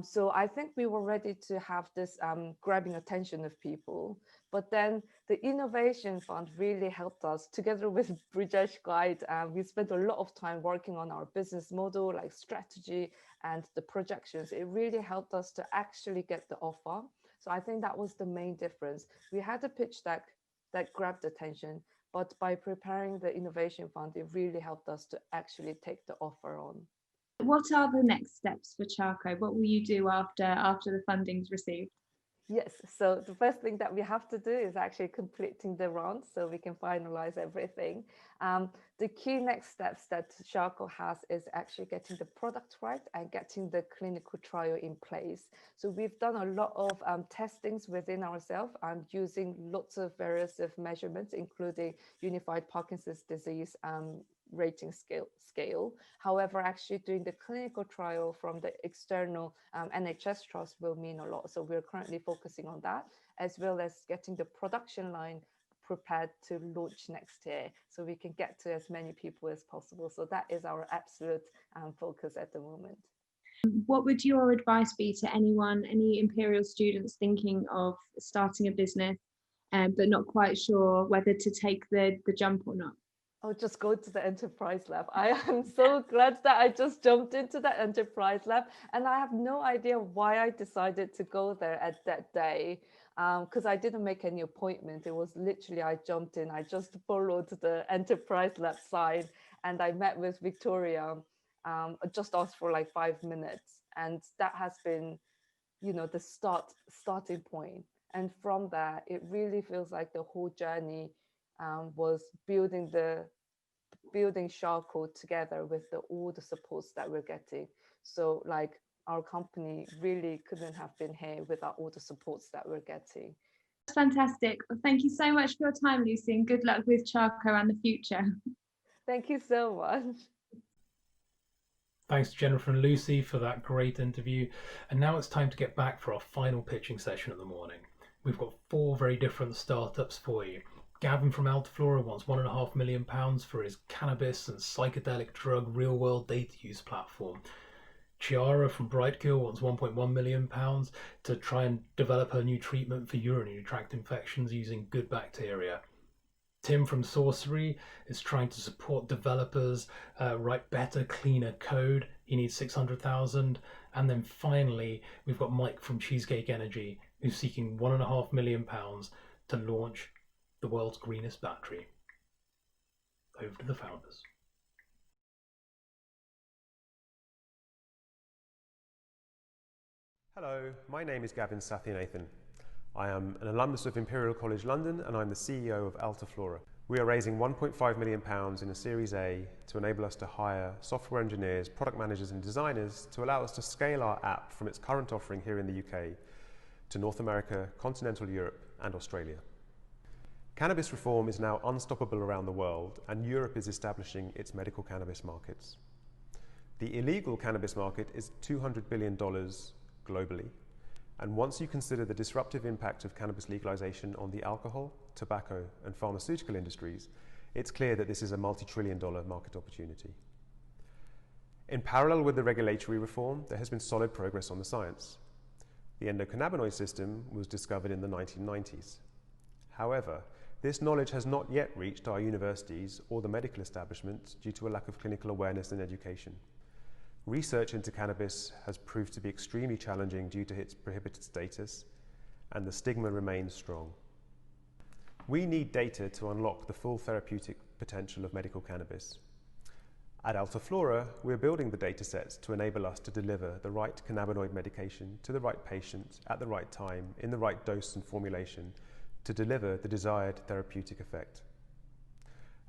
H: So I think we were ready to have this grabbing attention of people. But then the Innovation Fund really helped us. Together with Brijesh Guide, we spent a lot of time working on our business model, like strategy and the projections. It really helped us to actually get the offer. So I think that was the main difference. We had a pitch deck that grabbed attention, but by preparing the Innovation Fund, it really helped us to actually take the offer on.
G: What are the next steps for Charco? What will you do after the funding's received?
H: Yes, so the first thing that we have to do is actually completing the round so we can finalize everything. The key next steps that Charco has is actually getting the product right and getting the clinical trial in place. So we've done a lot of testings within ourselves and using lots of various measurements, including unified Parkinson's disease rating scale. However, actually doing the clinical trial from the external NHS trust will mean a lot. So we're currently focusing on that, as well as getting the production line prepared to launch next year so we can get to as many people as possible. So that is our absolute focus at the moment.
G: What would your advice be to anyone, any Imperial students thinking of starting a business, but not quite sure whether to take the jump or not?
H: Oh, just go to the enterprise lab. I am so glad that I just jumped into that enterprise lab, and I have no idea why I decided to go there at that day, because I didn't make any appointment. It was literally, I jumped in, I just followed the enterprise lab side, and I met with Victoria. I just asked for like 5 minutes, and that has been, you know, the starting point. And from there, it really feels like the whole journey was building Charco together with all the supports that we're getting. So like our company really couldn't have been here without all the supports that we're getting.
G: That's fantastic. Well, thank you so much for your time, Lucy, and good luck with Charco and the future.
H: Thank you so much.
A: Thanks to Jennifer and Lucy for that great interview. And now it's time to get back for our final pitching session of the morning. We've got 4 very different startups for you. Gavin from Altaflora wants £1.5 million for his cannabis and psychedelic drug real-world data use platform. Chiara from Brightkill wants £1.1 million to try and develop her new treatment for urinary tract infections using good bacteria. Tim from Sorcery is trying to support developers write better, cleaner code. He needs 600,000. And then finally, we've got Mike from Cheesecake Energy, who's seeking £1.5 million to launch the world's greenest battery. Over to the founders.
I: Hello, my name is Gavin Sathianathan. I am an alumnus of Imperial College London and I'm the CEO of Altaflora. We are raising £1.5 million in a Series A to enable us to hire software engineers, product managers and designers to allow us to scale our app from its current offering here in the UK to North America, continental Europe and Australia. Cannabis reform is now unstoppable around the world and Europe is establishing its medical cannabis markets. The illegal cannabis market is $200 billion globally. And once you consider the disruptive impact of cannabis legalization on the alcohol, tobacco and pharmaceutical industries, it's clear that this is a multi-trillion-dollar market opportunity. In parallel with the regulatory reform, there has been solid progress on the science. The endocannabinoid system was discovered in the 1990s. However, this knowledge has not yet reached our universities or the medical establishment due to a lack of clinical awareness and education. Research into cannabis has proved to be extremely challenging due to its prohibited status, and the stigma remains strong. We need data to unlock the full therapeutic potential of medical cannabis. At Altaflora, we're building the data sets to enable us to deliver the right cannabinoid medication to the right patient at the right time, in the right dose and formulation, to deliver the desired therapeutic effect.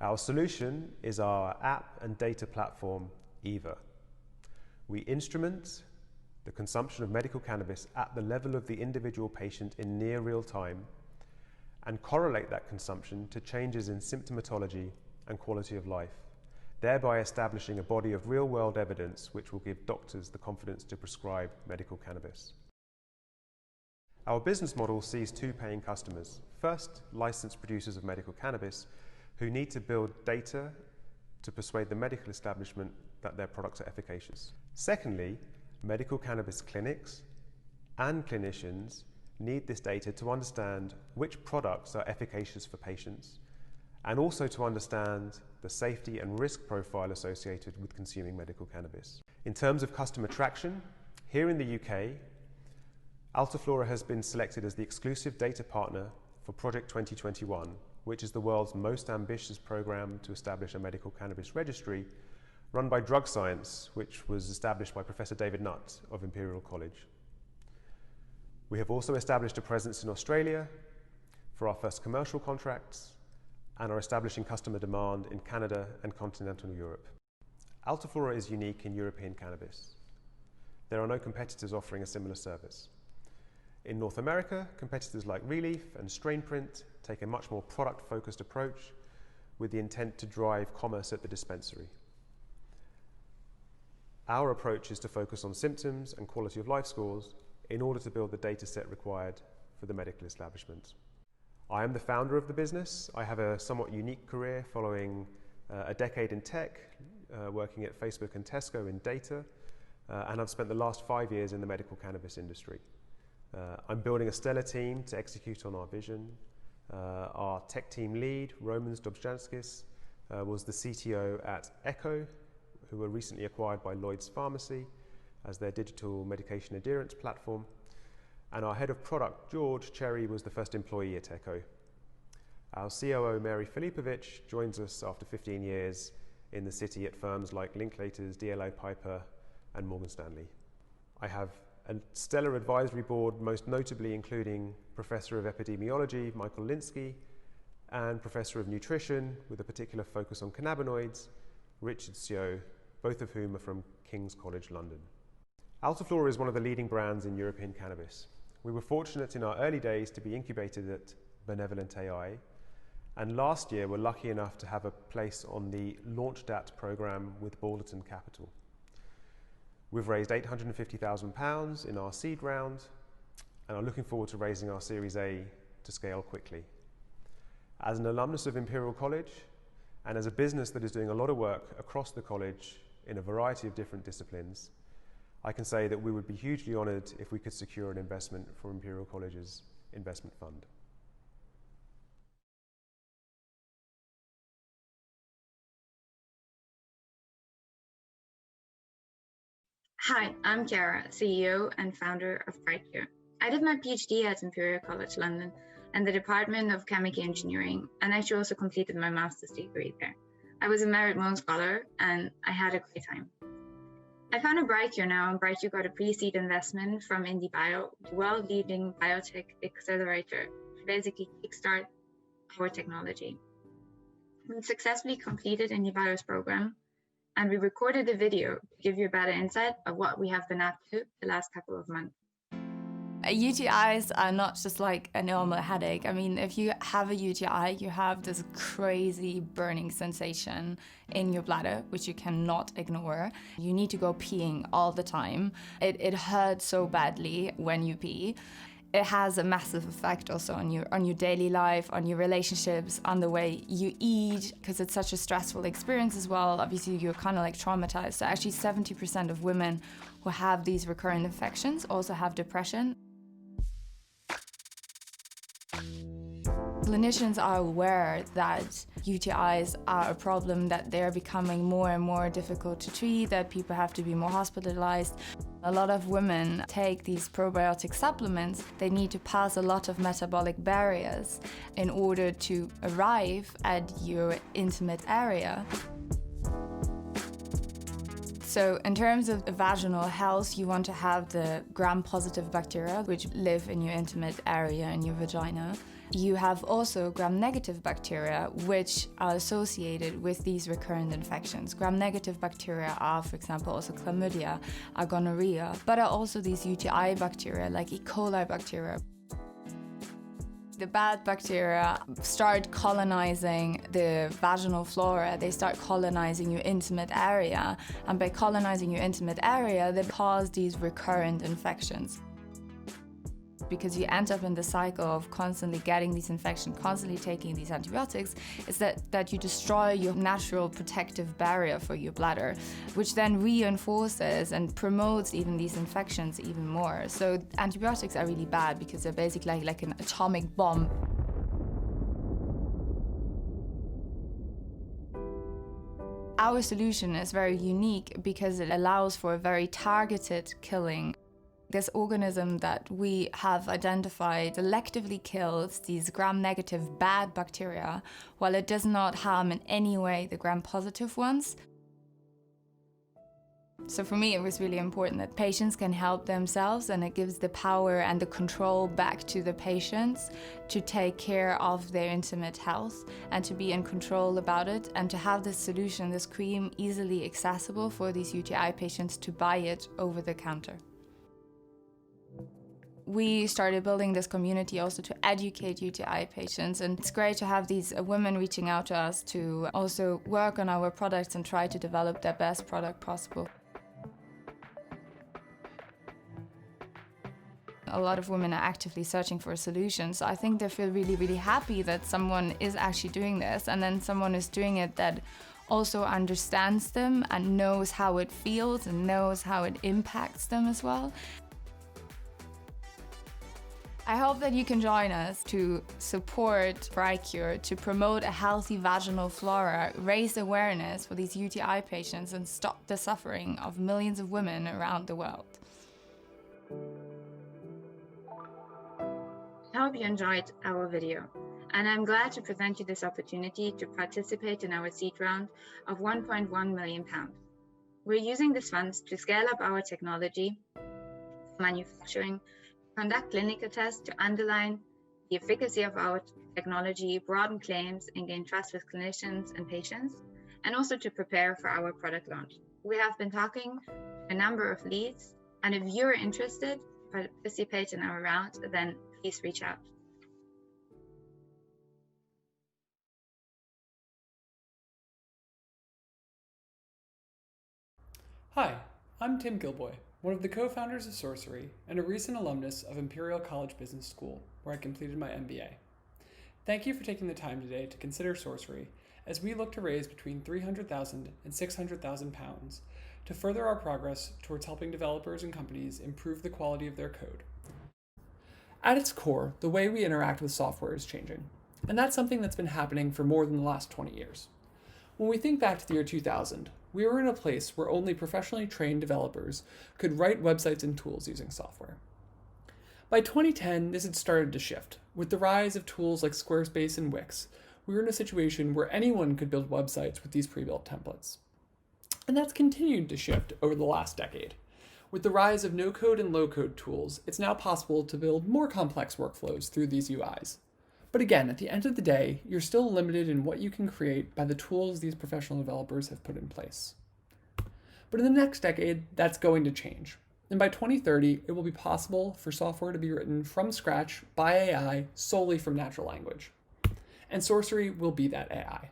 I: Our solution is our app and data platform, EVA. We instrument the consumption of medical cannabis at the level of the individual patient in near real time and correlate that consumption to changes in symptomatology and quality of life, thereby establishing a body of real-world evidence which will give doctors the confidence to prescribe medical cannabis. Our business model sees 2 paying customers. First, licensed producers of medical cannabis who need to build data to persuade the medical establishment that their products are efficacious. Secondly, medical cannabis clinics and clinicians need this data to understand which products are efficacious for patients and also to understand the safety and risk profile associated with consuming medical cannabis. In terms of customer traction, here in the UK, Altaflora has been selected as the exclusive data partner for Project 2021, which is the world's most ambitious program to establish a medical cannabis registry run by Drug Science, which was established by Professor David Nutt of Imperial College. We have also established a presence in Australia for our first commercial contracts and are establishing customer demand in Canada and continental Europe. Altaflora is unique in European cannabis. There are no competitors offering a similar service. In North America, competitors like Relief and Strainprint take a much more product-focused approach with the intent to drive commerce at the dispensary. Our approach is to focus on symptoms and quality of life scores in order to build the data set required for the medical establishment. I am the founder of the business. I have a somewhat unique career following a decade in tech, working at Facebook and Tesco in data, and I've spent the last 5 years in the medical cannabis industry. I'm building a stellar team to execute on our vision. Our tech team lead, Romans Dobzhanskis, was the CTO at Echo, who were recently acquired by Lloyd's Pharmacy as their digital medication adherence platform. And our head of product, George Cherry, was the first employee at Echo. Our COO, Mary Filipovic, joins us after 15 years in the city at firms like Linklaters, DLA Piper, and Morgan Stanley. I have a stellar advisory board, most notably including Professor of Epidemiology, Michael Linsky, and Professor of Nutrition, with a particular focus on cannabinoids, Richard Seo, both of whom are from King's College London. Altaflora is one of the leading brands in European cannabis. We were fortunate in our early days to be incubated at Benevolent AI, and last year were lucky enough to have a place on the LaunchDAT program with Balderton Capital. We've raised £850,000 in our seed round and are looking forward to raising our Series A to scale quickly. As an alumnus of Imperial College and as a business that is doing a lot of work across the college in a variety of different disciplines, I can say that we would be hugely honoured if we could secure an investment for Imperial College's investment fund.
J: Hi, I'm Chiara, CEO and founder of Brightcure. I did my PhD at Imperial College London and the Department of Chemical Engineering, and actually also completed my master's degree there. I was a merit Mohn scholar and I had a great time. I founded Brightcure now, and Brightcure got a pre-seed investment from IndieBio, the world-leading biotech accelerator, to basically kickstart our technology. We successfully completed IndieBio's program, and we recorded a video to give you a better insight of what we have been up to the last couple of months.
K: UTIs are not just like a normal headache. I mean, if you have a UTI, you have this crazy burning sensation in your bladder, which you cannot ignore. You need to go peeing all the time. It hurts so badly when you pee. It has a massive effect also on your daily life, on your relationships, on the way you eat, because it's such a stressful experience as well. Obviously, you're kind of like traumatized. So actually 70% of women who have these recurrent infections also have depression. Clinicians are aware that UTIs are a problem, that they're becoming more and more difficult to treat, that people have to be more hospitalized. A lot of women take these probiotic supplements. They need to pass a lot of metabolic barriers in order to arrive at your intimate area. So in terms of vaginal health, you want to have the gram-positive bacteria, which live in your intimate area in your vagina. You have also gram-negative bacteria, which are associated with these recurrent infections. Gram-negative bacteria are, for example, also chlamydia, are gonorrhea, but are also these UTI bacteria, like E. coli bacteria. The bad bacteria start colonizing the vaginal flora. They start colonizing your intimate area. And by colonizing your intimate area, they cause these recurrent infections. Because you end up in the cycle of constantly getting these infections, constantly taking these antibiotics, is that you destroy your natural protective barrier for your bladder, which then reinforces and promotes even these infections even more. So antibiotics are really bad because they're basically like an atomic bomb. Our solution is very unique because it allows for a very targeted killing. This organism that we have identified selectively kills these gram-negative bad bacteria, while it does not harm in any way the gram-positive ones. So for me, it was really important that patients can help themselves, and it gives the power and the control back to the patients to take care of their intimate health and to be in control about it, and to have this solution, this cream, easily accessible for these UTI patients to buy it over the counter. We started building this community also to educate UTI patients, and it's great to have these women reaching out to us to also work on our products and try to develop their best product possible. A lot of women are actively searching for solutions. So I think they feel really, really happy that someone is actually doing this, and then someone is doing it that also understands them and knows how it feels and knows how it impacts them as well. I hope that you can join us to support Bricure, to promote a healthy vaginal flora, raise awareness for these UTI patients, and stop the suffering of millions of women around the world.
J: I hope you enjoyed our video, and I'm glad to present you this opportunity to participate in our seed round of £1.1 million. We're using these funds to scale up our technology, manufacturing, conduct clinical tests to underline the efficacy of our technology, broaden claims, and gain trust with clinicians and patients, and also to prepare for our product launch. We have been talking to a number of leads, and if you're interested to participate in our round, then please reach out.
L: Hi, I'm Tim Gilboy, one of the co-founders of Sorcery and a recent alumnus of Imperial College Business School, where I completed my MBA. Thank you for taking the time today to consider Sorcery as we look to raise between £300,000 and £600,000 to further our progress towards helping developers and companies improve the quality of their code. At its core, the way we interact with software is changing, and that's something that's been happening for more than the last 20 years. When we think back to the year 2000, we were in a place where only professionally trained developers could write websites and tools using software. By 2010, this had started to shift. With the rise of tools like Squarespace and Wix, we were in a situation where anyone could build websites with these pre-built templates. And that's continued to shift over the last decade. With the rise of no-code and low-code tools, it's now possible to build more complex workflows through these UIs. But again, at the end of the day, you're still limited in what you can create by the tools these professional developers have put in place. But in the next decade, that's going to change. And by 2030, it will be possible for software to be written from scratch by AI solely from natural language. And Sorcery will be that AI.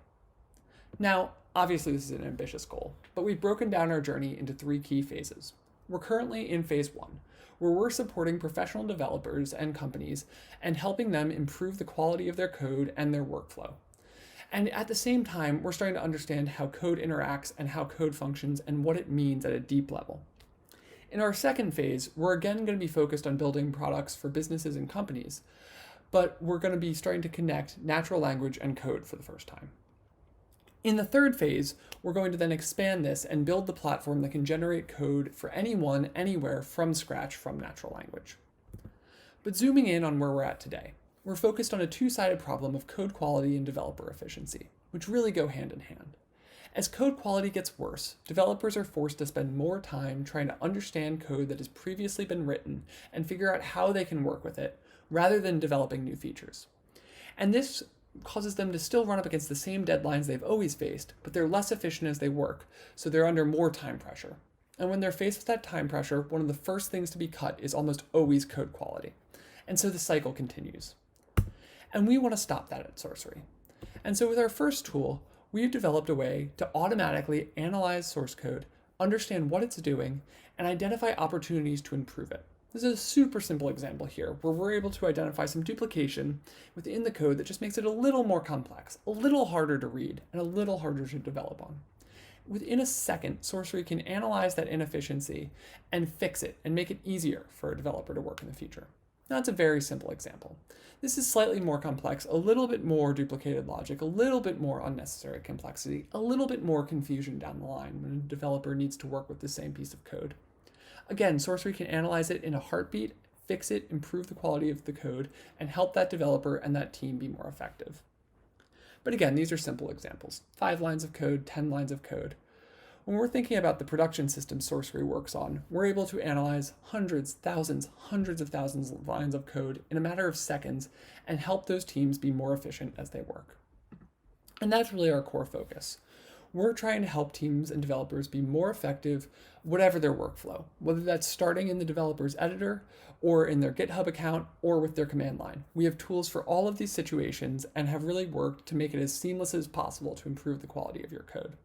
L: Now, obviously this is an ambitious goal, but we've broken down our journey into 3 key phases. We're currently in phase 1, where we're supporting professional developers and companies and helping them improve the quality of their code and their workflow. And at the same time, we're starting to understand how code interacts and how code functions and what it means at a deep level. In our second phase, we're again going to be focused on building products for businesses and companies, but we're going to be starting to connect natural language and code for the first time. In the third phase, we're going to then expand this and build the platform that can generate code for anyone, anywhere, from scratch from natural language. But zooming in on where we're at today, we're focused on a 2-sided problem of code quality and developer efficiency, which really go hand in hand. As code quality gets worse, developers are forced to spend more time trying to understand code that has previously been written and figure out how they can work with it, rather than developing new features. And this causes them to still run up against the same deadlines they've always faced, but they're less efficient as they work, so they're under more time pressure. And when they're faced with that time pressure, one of the first things to be cut is almost always code quality. And so the cycle continues. And we want to stop that at Sorcery. And so with our first tool, we've developed a way to automatically analyze source code, understand what it's doing, and identify opportunities to improve it. This is a super simple example here, where we're able to identify some duplication within the code that just makes it a little more complex, a little harder to read, and a little harder to develop on. Within a second, Sorcery can analyze that inefficiency and fix it and make it easier for a developer to work in the future. Now, that's a very simple example. This is slightly more complex, a little bit more duplicated logic, a little bit more unnecessary complexity, a little bit more confusion down the line when a developer needs to work with the same piece of code. Again, Sorcery can analyze it in a heartbeat, fix it, improve the quality of the code, and help that developer and that team be more effective. But again, these are simple examples. 5 lines of code, 10 lines of code. When we're thinking about the production system Sorcery works on, we're able to analyze hundreds, thousands, hundreds of thousands of lines of code in a matter of seconds and help those teams be more efficient as they work. And that's really our core focus. We're trying to help teams and developers be more effective, whatever their workflow, whether that's starting in the developer's editor or in their GitHub account or with their command line. We have tools for all of these situations and have really worked to make it as seamless as possible to improve the quality of your code.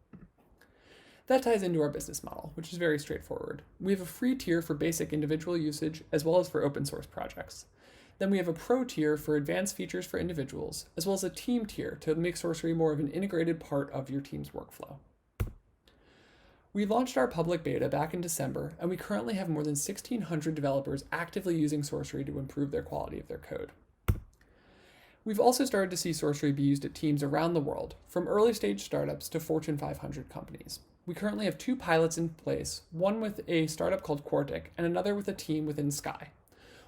L: That ties into our business model, which is very straightforward. We have a free tier for basic individual usage as well as for open source projects. Then we have a pro tier for advanced features for individuals, as well as a team tier to make Sorcery more of an integrated part of your team's workflow. We launched our public beta back in December, and we currently have more than 1,600 developers actively using Sorcery to improve their quality of their code. We've also started to see Sorcery be used at teams around the world, from early stage startups to Fortune 500 companies. We currently have 2 pilots in place, one with a startup called Quartic and another with a team within Sky.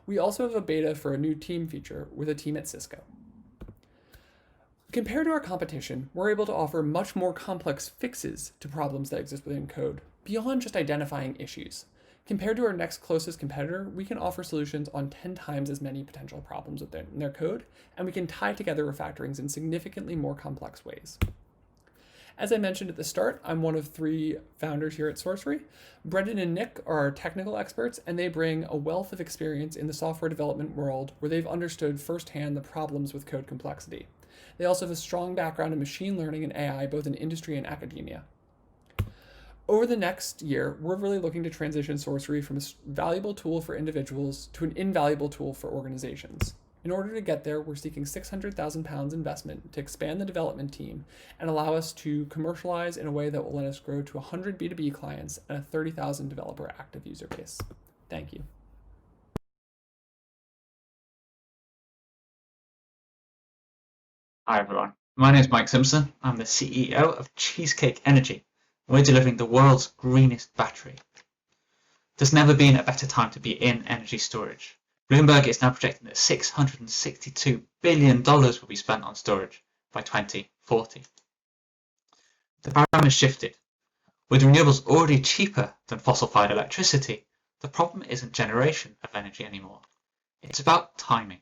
L: We also have a beta for a new team feature with a team at Cisco. Compared to our competition, we're able to offer much more complex fixes to problems that exist within code, beyond just identifying issues. Compared to our next closest competitor, we can offer solutions on 10 times as many potential problems within their code, and we can tie together refactorings in significantly more complex ways. As I mentioned at the start, I'm one of 3 founders here at Sorcery. Brendan and Nick are our technical experts, and they bring a wealth of experience in the software development world where they've understood firsthand the problems with code complexity. They also have a strong background in machine learning and AI, both in industry and academia. Over the next year, we're really looking to transition Sorcery from a valuable tool for individuals to an invaluable tool for organizations. In order to get there, we're seeking £600,000 investment to expand the development team and allow us to commercialize in a way that will let us grow to 100 B2B clients and a 30,000 developer active user base. Thank you.
M: Hi everyone, my name is Mike Simpson. I'm the CEO of Cheesecake Energy. We're delivering the world's greenest battery. There's never been a better time to be in energy storage. Bloomberg is now projecting that $662 billion will be spent on storage by 2040. The paradigm has shifted. With renewables already cheaper than fossil-fired electricity, the problem isn't generation of energy anymore. It's about timing.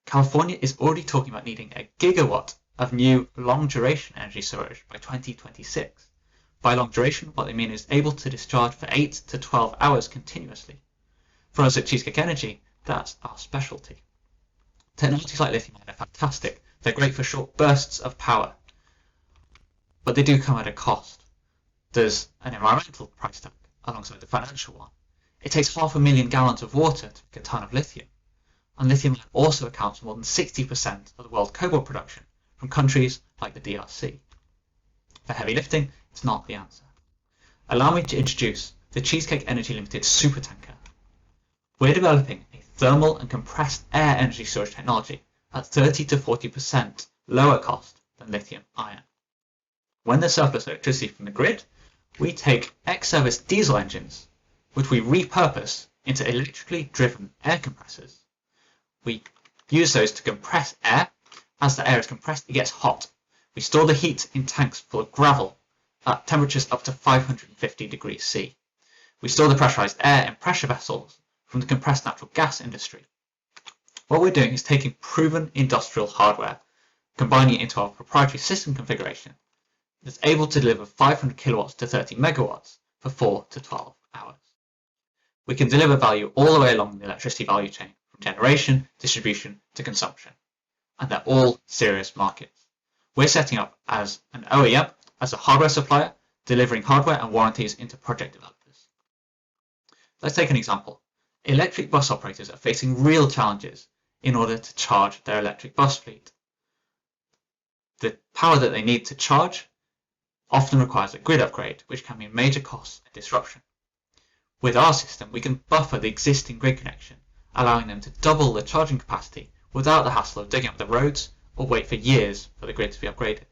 M: California is already talking about needing a gigawatt of new long-duration energy storage by 2026. By long duration, what they mean is able to discharge for 8 to 12 hours continuously. For us at Cheesecake Energy, that's our specialty. Technologies like lithium ion are fantastic. They're great for short bursts of power. But they do come at a cost. There's an environmental price tag alongside the financial one. It takes 500,000 gallons of water to make a ton of lithium. And lithium ion also accounts for more than 60% of the world cobalt production from countries like the DRC. For heavy lifting, it's not the answer. Allow me to introduce the Cheesecake Energy Limited Supertanker. We're developing a thermal and compressed air energy storage technology at 30 to 40% lower cost than lithium ion. When there's surplus electricity from the grid, we take ex-service diesel engines, which we repurpose into electrically driven air compressors. We use those to compress air. As the air is compressed, it gets hot. We store the heat in tanks full of gravel at temperatures up to 550 degrees C. We store the pressurized air in pressure vessels from the compressed natural gas industry. What we're doing is taking proven industrial hardware, combining it into our proprietary system configuration that's able to deliver 500 kilowatts to 30 megawatts for 4 to 12 hours. We can deliver value all the way along the electricity value chain, from generation, distribution to consumption. And they're all serious markets. We're setting up as an OEM, as a hardware supplier, delivering hardware and warranties into project developers. Let's take an example. Electric bus operators are facing real challenges in order to charge their electric bus fleet. The power that they need to charge often requires a grid upgrade, which can mean major costs and disruption. With our system, we can buffer the existing grid connection, allowing them to double the charging capacity without the hassle of digging up the roads or wait for years for the grid to be upgraded.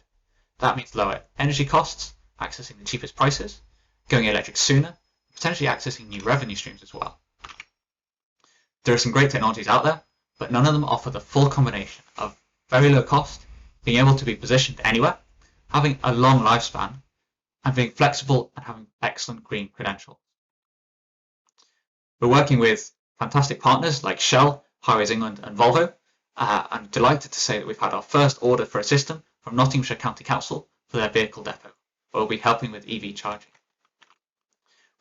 M: That means lower energy costs, accessing the cheapest prices, going electric sooner, potentially accessing new revenue streams as well. There are some great technologies out there, but none of them offer the full combination of very low cost, being able to be positioned anywhere, having a long lifespan, and being flexible and having excellent green credentials. We're working with fantastic partners like Shell, Highways England and Volvo. I'm delighted to say that we've had our first order for a system from Nottinghamshire County Council for their vehicle depot, where we'll be helping with EV charging.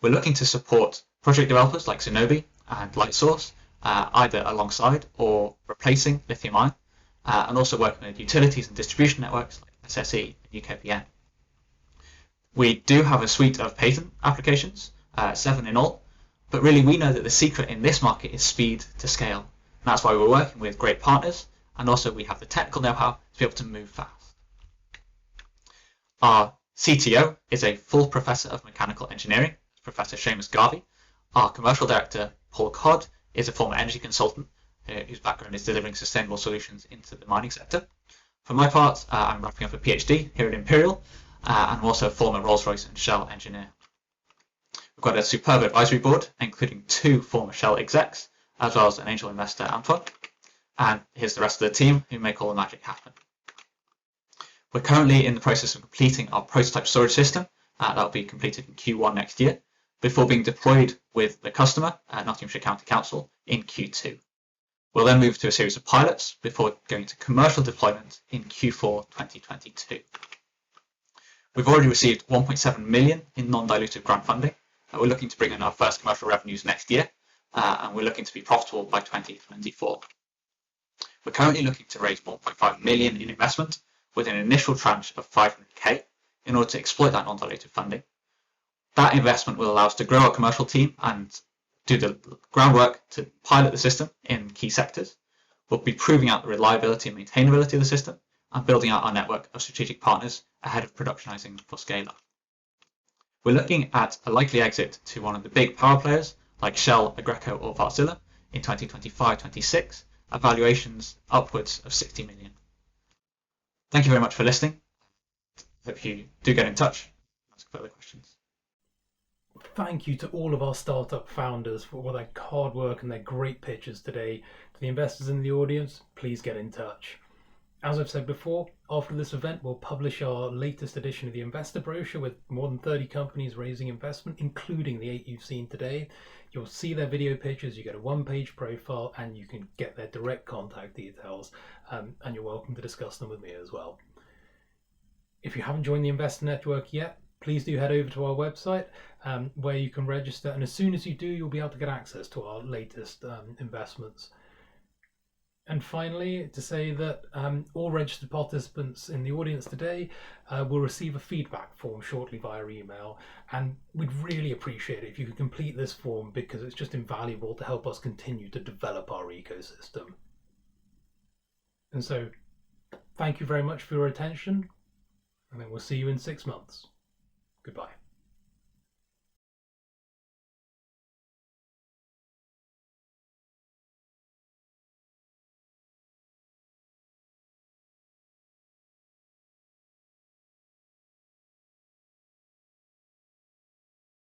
M: We're looking to support project developers like Zenobē and Lightsource, either alongside or replacing lithium-ion, and also working with utilities and distribution networks like SSE and UKPN. We do have a suite of patent applications, 7 in all, but really we know that the secret in this market is speed to scale. And that's why we're working with great partners, and also we have the technical know-how to be able to move fast. Our CTO is a full professor of mechanical engineering, Professor Seamus Garvey. Our commercial director, Paul Codd, is a former energy consultant whose background is delivering sustainable solutions into the mining sector. For my part, I'm wrapping up a PhD here at Imperial, and I'm also a former Rolls-Royce and Shell engineer. We've got a superb advisory board, including 2 former Shell execs, as well as an angel investor, Antoine. And here's the rest of the team who make all the magic happen. We're currently in the process of completing our prototype storage system. That will be completed in Q1 next year, before being deployed with the customer, Nottinghamshire County Council, in Q2. We'll then move to a series of pilots before going to commercial deployment in Q4 2022. We've already received 1.7 million in non-dilutive grant funding. We're looking to bring in our first commercial revenues next year, and we're looking to be profitable by 2024. We're currently looking to raise 1.5 million in investment with an initial tranche of 500k in order to exploit that non-dilutive funding. That investment will allow us to grow our commercial team and do the groundwork to pilot the system in key sectors. We'll be proving out the reliability and maintainability of the system and building out our network of strategic partners ahead of productionizing for scale-up. We're looking at a likely exit to one of the big power players like Shell, Aggreko or Wärtsilä in 2025-26, at valuations upwards of 60 million. Thank you very much for listening. Hope you do get in touch and ask further questions.
A: Thank you to all of our startup founders for all their hard work and their great pitches today. To the investors in the audience, please get in touch. As I've said before, after this event, we'll publish our latest edition of the investor brochure with more than 30 companies raising investment, including the 8 you've seen today. You'll see their video pitches, you get a one-page profile, and you can get their direct contact details, and you're welcome to discuss them with me as well. If you haven't joined the Investor Network yet, please do head over to our website where you can register, and as soon as you do, you'll be able to get access to our latest investments. And finally, to say that all registered participants in the audience today will receive a feedback form shortly via email, and we'd really appreciate it if you could complete this form because it's just invaluable to help us continue to develop our ecosystem. And so, thank you very much for your attention, and then we'll see you in 6 months. Goodbye.